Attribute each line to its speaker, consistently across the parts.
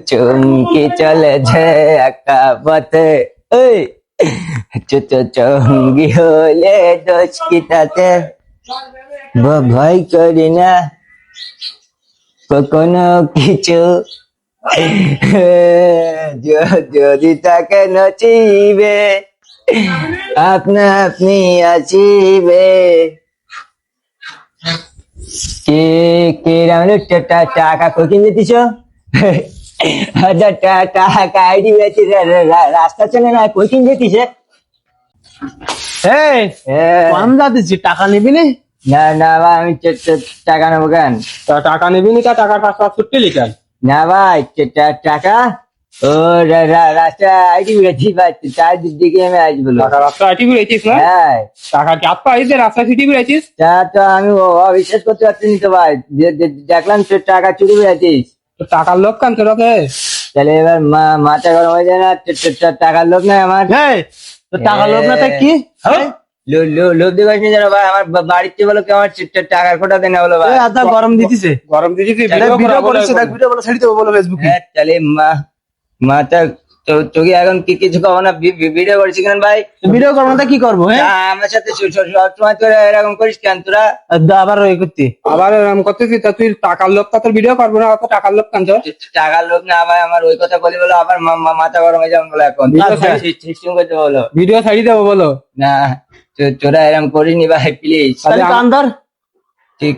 Speaker 1: চুমকি চলেছে একা পথে, ওই চঙ্গি হলে দোষ কি তাতে, ভয় করি না কোনো কিছু, যদি তাকে নচিবে আপনা আপনি আসিবে। কে কে রামলে টাকা কোকিন দিতিস? টাকা আইডি বেচি রাস্তা চলে না, কোকিন দিতিস?
Speaker 2: কম যাচ্ছি, টাকা নিবি নি?
Speaker 1: না না ভাই, আমি টাকা নেবো কেন?
Speaker 2: টাকা নিবি নি? টাকার টাকা ছুটতে লিখান
Speaker 1: না ভাই, টাকা ও রাস্তা আইডি বেচি পাচ্ছি, তার দিকে আমি আসবো।
Speaker 2: টাকা রাস্তা আইটি বেড়েছিস না?
Speaker 1: হ্যাঁ,
Speaker 2: টাকা কি আপা আইসে রাস্তা সিটি বেড়েছিস?
Speaker 1: তা তো আমি অবিশ্বাস করতে পারছি না তো ভাই, দেখলাম তোর টাকা চুরি বেড়েছিস।
Speaker 2: তো টাকার লোক কান তোরাতে?
Speaker 1: তাহলে এবার মাথা গরম হয়ে যায় না? টাকার লোভ নাই আমার।
Speaker 2: তো টাকা লোক না তাই কি?
Speaker 1: লোভ দিবাস নি জানো ভাই, আমার বাড়িতে বলো কি আমার টাকার খোটা দেয় না বলো ভাই।
Speaker 2: গরম দিতেছে, গরম দিতেছে, ভিডিও করেছে, ভিডিও বলে ছেড়ে দেবো বলো ফেসবুকে।
Speaker 1: হ্যাঁ, তাহলে মাথা তোকে এখন কিছু কবো না, ভিডিও করছি কেন ভাই?
Speaker 2: ভিডিও করবো না কি করবো?
Speaker 1: আমার সাথে সবসময় তোরা এরকম করিস কেন তোরা?
Speaker 2: আবার ওই করতে, আবার এরকম করতেছি, তা তুই টাকার লোক তা তোর ভিডিও করবো না? অত টাকার লোক কান?
Speaker 1: টাকার লোক না ভাই, আমার ওই কথা বলি বলো আবার মাথা গরম হয়ে যাবে বলো। এখন সিস্টেম করতে বলো,
Speaker 2: ভিডিও ছাড়িয়ে দেবো বলো
Speaker 1: না তোরা এরকম করিনি ভাই প্লিজ।
Speaker 2: কান্দার
Speaker 1: ঠিক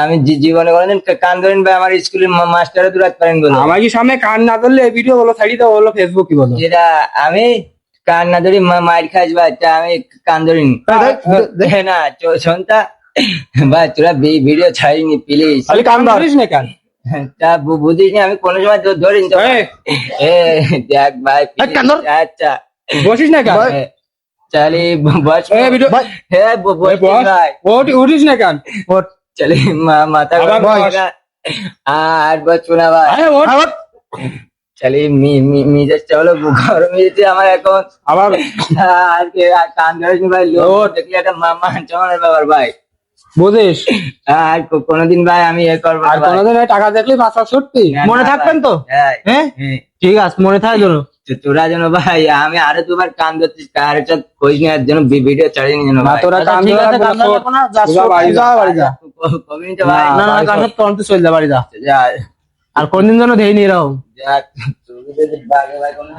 Speaker 1: আমি জীবনে কোনোদিন কান ধরেন ভাই, আমার স্কুলের মাস্টারও দূরাতে পারেন বলো।
Speaker 2: আমার কি সামনে কান না ধরলে ভিডিও বলো ছাড়িয়ে দেবো বলো ফেসবুকে বলো।
Speaker 1: যেটা আমি কান না ধরি মাইর খাস ভাই, তা আমি কান ধরিনি না। শোনতা ভাই, তোরা ভিডিও ছাড়িনি প্লিজ।
Speaker 2: কান ধরিস না কেন?
Speaker 1: তা বুঝিস নি আমি কোনো সময় ধরিনি তো। দেখ ভাই, আচ্ছা
Speaker 2: বসিস না কেন?
Speaker 1: চলে বস
Speaker 2: ভিডিও
Speaker 1: হ্যাঁ ভাই,
Speaker 2: উঠিস না কেন?
Speaker 1: চলে মাথা আর বসবো না ভাই। চলে মিজাজটা হলো গরম হয়েছে আমার এখন
Speaker 2: আবার।
Speaker 1: আর কান ধরেছি ভাই, লোক দেখলে একটা মান সম্মানের ব্যাপার ভাই,
Speaker 2: বুঝিস?
Speaker 1: আর কোনোদিন ভাই আমি এ করবো
Speaker 2: আর কোনোদিন টাকা দেখলে ভাষা সত্যি মনে থাকবেন তো? হ্যাঁ ঠিক আছে, মনে থাকে যেন।
Speaker 1: তোরা যেন ভাই, আমি আরো দুবার কান ধরছিস, কার একটা খোঁজ নেওয়ার জন্য ভিডিও ছাড়িনি যেন ভাই।
Speaker 2: তোরা কান চলে যা বাড়ি যা, আর কোনদিন যেন দেয়নি এরকম।
Speaker 1: যাক, তোদের বাগে ভাই কোনো